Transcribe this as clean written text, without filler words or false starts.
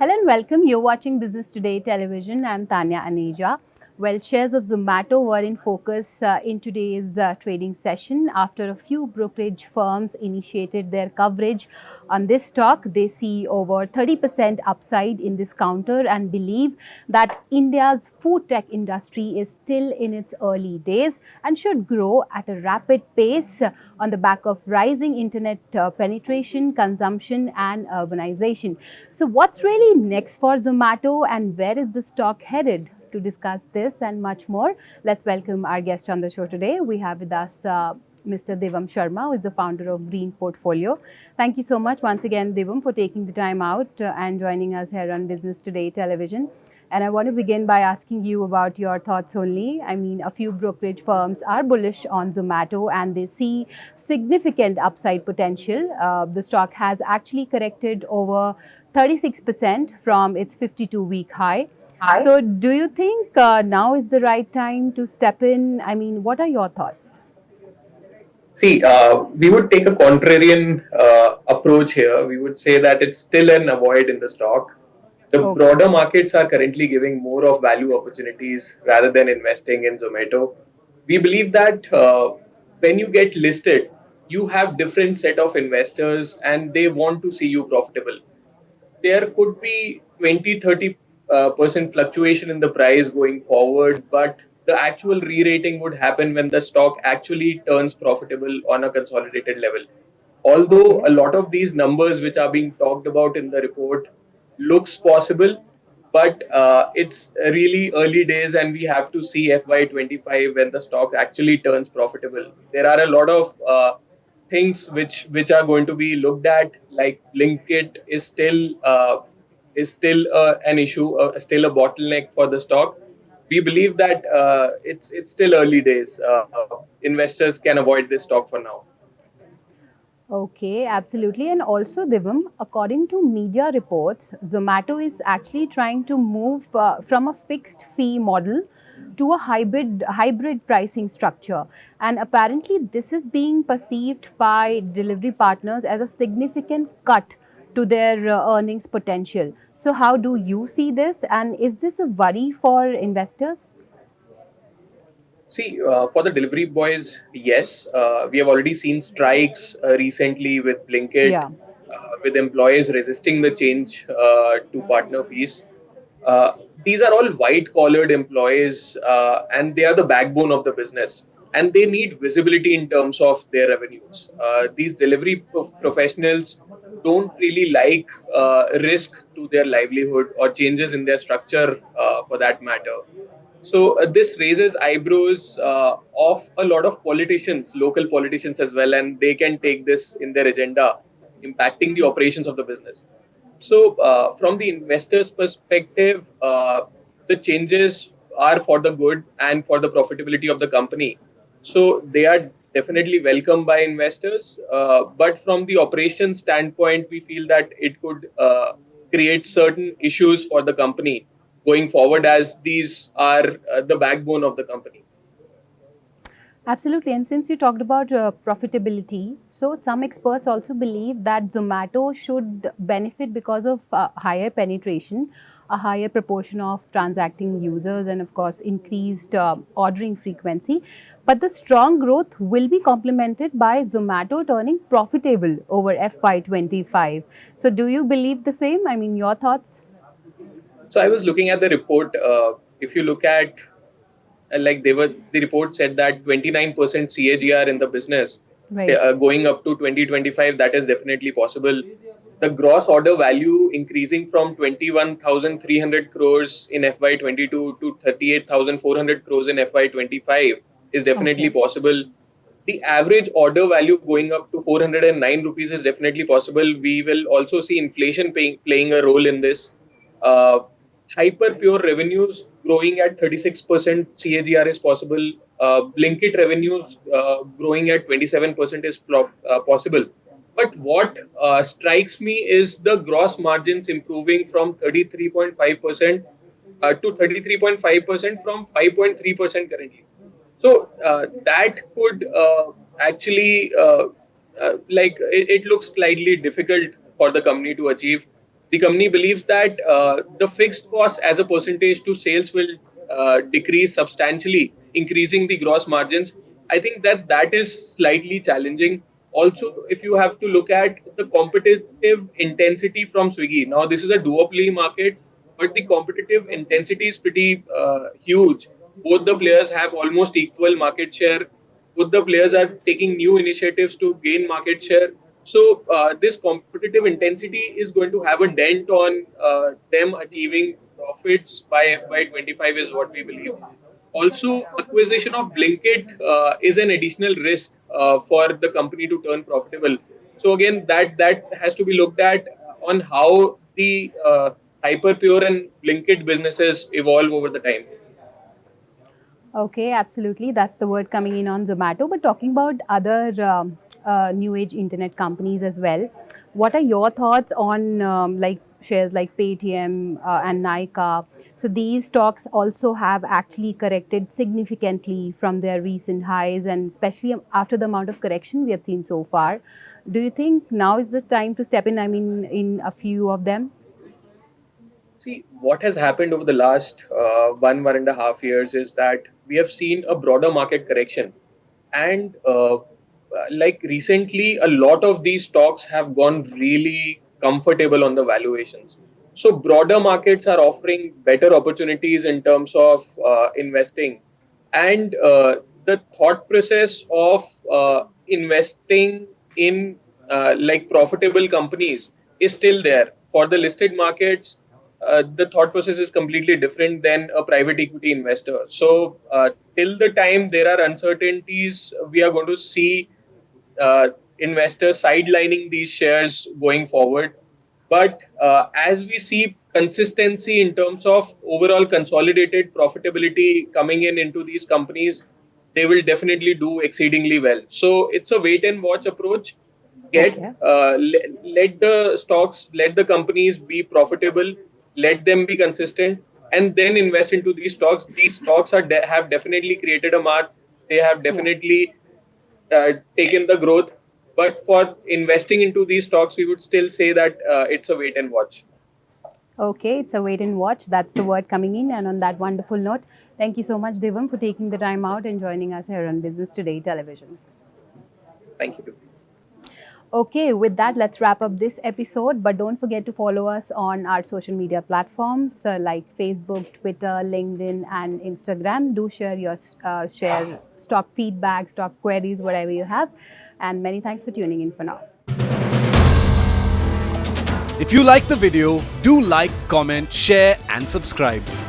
Hello and welcome. You're watching Business Today Television. I'm Tanya Aneja. Well, shares of Zomato were in focus in today's trading session after a few brokerage firms initiated their coverage on this stock. They see over 30% upside in this counter and believe that India's food tech industry is still in its early days and should grow at a rapid pace on the back of rising internet penetration, consumption, and urbanization. So, what's really next for Zomato and where is the stock headed? To discuss this and much more, let's welcome our guest on the show today. We have with us Mr. Devam Sharma, who is the founder of Green Portfolio. Thank you so much once again, Devam, for taking the time out and joining us here on Business Today Television. And I want to begin by asking you about your thoughts only. I mean, a few brokerage firms are bullish on Zomato and they see significant upside potential. The stock has actually corrected over 36% from its 52-week high. So, do you think now is the right time to step in? I mean, what are your thoughts? See, we would take a contrarian approach here. We would say that it's still an avoid in the stock. The broader markets are currently giving more of value opportunities rather than investing in Zomato. We believe that when you get listed, you have different set of investors and they want to see you profitable. There could be 20-30% fluctuation in the price going forward, but the actual re-rating would happen when the stock actually turns profitable on a consolidated level. Although a lot of these numbers which are being talked about in the report looks possible, but it's really early days and we have to see FY25 when the stock actually turns profitable. There are a lot of things which are going to be looked at, like Blinkit is still an issue, still a bottleneck for the stock. We believe that it's still early days. Investors can avoid this stock for now. Okay, absolutely. And also, Divam, according to media reports, Zomato is actually trying to move from a fixed fee model to a hybrid pricing structure. And apparently, this is being perceived by delivery partners as a significant cut to their earnings potential. So, how do you see this? And is this a worry for investors? See, for the delivery boys, yes, we have already seen strikes recently with Blinkit, Yeah. with employees resisting the change to partner fees. Uh, these are all white-collared employees, and they are the backbone of the business, and they need visibility in terms of their revenues. These delivery professionals don't really like risk to their livelihood or changes in their structure, for that matter. So this raises eyebrows of a lot of politicians, local politicians as well, and they can take this in their agenda, impacting the operations of the business. So from the investors' perspective, the changes are for the good and for the profitability of the company. So they are definitely welcome by investors. But from the operations standpoint, we feel that it could create certain issues for the company going forward, as these are the backbone of the company. Absolutely. And since you talked about profitability, so some experts also believe that Zomato should benefit because of higher penetration, a higher proportion of transacting users, and of course, increased ordering frequency. But the strong growth will be complemented by Zomato turning profitable over FY25. So, do you believe the same? I mean, your thoughts? So I was looking at the report. If you look at like the report said that 29% CAGR in the business, Right. going up to 2025, that is definitely possible. The gross order value increasing from 21,300 crores in FY22 to 38,400 crores in FY25 is definitely Okay. possible. The average order value going up to 409 rupees is definitely possible. We will also see inflation playing a role in this. Uh, Hyper pure revenues growing at 36% CAGR is possible. Blinkit revenues growing at 27% is possible. But what strikes me is the gross margins improving from 33.5% to 33.5% from 5.3% currently. So that could actually, it looks slightly difficult for the company to achieve. the company believes that the fixed cost as a percentage to sales will decrease substantially, increasing the gross margins. I think that that is slightly challenging. Also, if you have to look at the competitive intensity from Swiggy, now this is a duopoly market, but the competitive intensity is pretty huge. Both the players have almost equal market share. Both the players are taking new initiatives to gain market share. So this competitive intensity is going to have a dent on them achieving profits by FY25 is what we believe. Also, acquisition of Blinkit is an additional risk for the company to turn profitable. So again, that has to be looked at on how the Hyperpure and Blinkit businesses evolve over the time. Okay, absolutely. That's the word coming in on Zomato. But talking about other new age internet companies as well, what are your thoughts on like shares like Paytm and Nykaa? So these stocks also have actually corrected significantly from their recent highs, and especially after the amount of correction we have seen so far. Do you think now is the time to step in? I mean, in a few of them. See, what has happened over the last 1.5 years is that we have seen a broader market correction. And like recently, a lot of these stocks have gone really comfortable on the valuations. So, broader markets are offering better opportunities in terms of investing. And the thought process of investing in like profitable companies is still there. For the listed markets, the thought process is completely different than a private equity investor. So, till the time there are uncertainties, we are going to see investors sidelining these shares going forward. But as we see consistency in terms of overall consolidated profitability coming in into these companies, they will definitely do exceedingly well. So it's a wait and watch approach. Get Okay. let the stocks, let the companies be profitable, let them be consistent, and then invest into these stocks. These stocks have definitely created a mark. They have Yeah. definitely taken the growth. But for investing into these stocks, we would still say that it's a wait and watch. Okay, it's a wait and watch. That's the word coming in. And on that wonderful note, thank you so much, Devam, for taking the time out and joining us here on Business Today Television. Thank you. Okay, with that, let's wrap up this episode. But don't forget to follow us on our social media platforms like Facebook, Twitter, LinkedIn, and Instagram. Do share your stock feedback, stock queries, whatever you have. And many thanks for tuning in for now. If you like the video, do like, comment, share and subscribe.